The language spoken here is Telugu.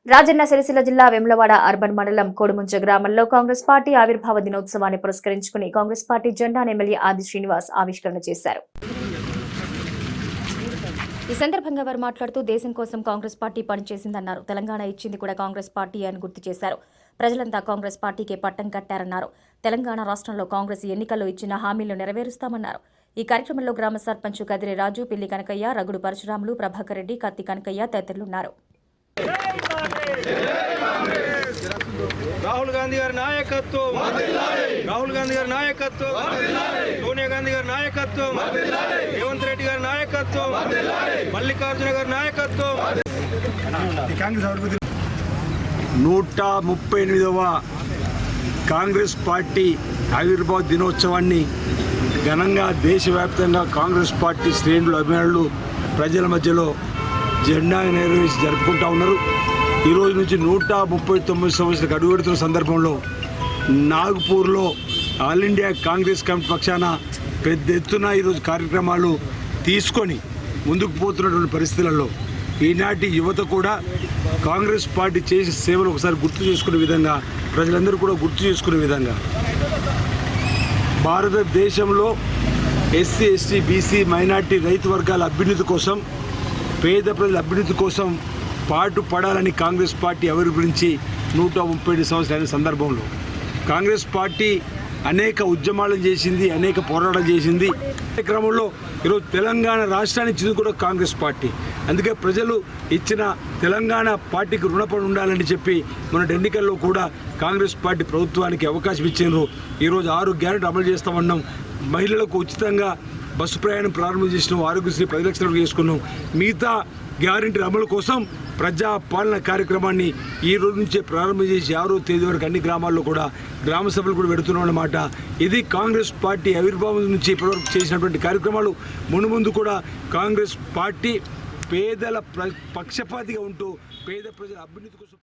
రాజన్న సిరిసిల్ల జిల్లా వేములవాడ అర్బన్ మండలం కోడుముంచ గ్రామంలో కాంగ్రెస్ పార్టీ ఆవిర్భావ దినోత్సవాన్ని పురస్కరించుకుని కాంగ్రెస్ పార్టీ జెండాను ఎమ్మెల్యే ఆది శ్రీనివాస్ ఆవిష్కరణ చేశారు. ఈ సందర్భంగా వారు మాట్లాడుతూ దేశం కోసం కాంగ్రెస్ పార్టీ పనిచేసిందన్నారు. తెలంగాణ ఇచ్చింది కూడా కాంగ్రెస్ పార్టీ అని గుర్తు చేశారు. ప్రజలంతా కాంగ్రెస్ పార్టీకే పట్టం కట్టారన్నారు. తెలంగాణ రాష్ట్రంలో కాంగ్రెస్ ఎన్నికల్లో ఇచ్చిన హామీలను నెరవేరుస్తామన్నారు. ఈ కార్యక్రమంలో గ్రామ సర్పంచ్ కదిరి రాజు, పిల్లి కనకయ్య, రగుడు పరశురాములు, ప్రభాకర్ రెడ్డి, కత్తి కనకయ్య తదితరులున్నారు. రాహుల్ గాంధీ గారి నాయకత్వం, రాహుల్ గాంధీ గారి నాయకత్వం, సోనియా గాంధీ గారి నాయకత్వం, రేవంత్ రెడ్డి గారి నాయకత్వం, మల్లికార్జున గారి నాయకత్వం. 138వ కాంగ్రెస్ పార్టీ ఆవిర్భావ దినోత్సవాన్ని ఘనంగా దేశవ్యాప్తంగా కాంగ్రెస్ పార్టీ శ్రేణులు, అభిమానులు ప్రజల మధ్యలో జెండా నెరవేర్చి జరుపుకుంటూ ఉన్నారు. ఈరోజు నుంచి 139 సంవత్సరాలకు అడుగుపెడుతున్న సందర్భంలో నాగపూర్లో ఆల్ ఇండియా కాంగ్రెస్ కమిటీ పక్షాన పెద్ద ఎత్తున ఈరోజు కార్యక్రమాలు తీసుకొని ముందుకు పోతున్నటువంటి పరిస్థితులలో ఈనాటి యువత కూడా కాంగ్రెస్ పార్టీ చేసే సేవలు ఒకసారి గుర్తు చేసుకునే విధంగా, ప్రజలందరూ కూడా గుర్తు చేసుకునే విధంగా భారతదేశంలో ఎస్సీ, ఎస్టీ, బీసీ, మైనార్టీ, రైతు వర్గాల అభ్యున్నతి కోసం, పేద ప్రజల అభ్యున్నతి కోసం పాటు పడాలని కాంగ్రెస్ పార్టీ అభివృద్ధి 137 సంవత్సరాల సందర్భంలో కాంగ్రెస్ పార్టీ అనేక ఉద్యమాలను చేసింది, అనేక పోరాటాలు చేసింది. ఈ క్రమంలో ఈరోజు తెలంగాణ రాష్ట్రాన్ని ఇచ్చింది కూడా కాంగ్రెస్ పార్టీ. అందుకే ప్రజలు ఇచ్చిన తెలంగాణ పార్టీకి రుణపడి ఉండాలని చెప్పి మన ఎన్నికల్లో కూడా కాంగ్రెస్ పార్టీ ప్రభుత్వానికి అవకాశం ఇచ్చారు. ఈరోజు 6 గ్యారెంటీ అమలు చేస్తామన్నాం. మహిళలకు ఉచితంగా బస్సు ప్రయాణం ప్రారంభం చేసినాం, ఆరోగ్యశ్రీ 10 లక్షలు చేసుకున్నాం. మిగతా గ్యారెంటీ అమలు కోసం ప్రజా పాలన కార్యక్రమాన్ని ఈ రోజు నుంచే ప్రారంభం చేసి 6వ తేదీ వరకు అన్ని గ్రామాల్లో కూడా గ్రామ సభలు కూడా పెడుతున్నాం అన్నమాట. ఇది కాంగ్రెస్ పార్టీ ఆవిర్భావం నుంచి ఇప్పటివరకు చేసినటువంటి కార్యక్రమాలు. మునుముందు కూడా కాంగ్రెస్ పార్టీ పేదల పక్షపాతిగా ఉంటూ పేద ప్రజల అభ్యున్నతి కోసం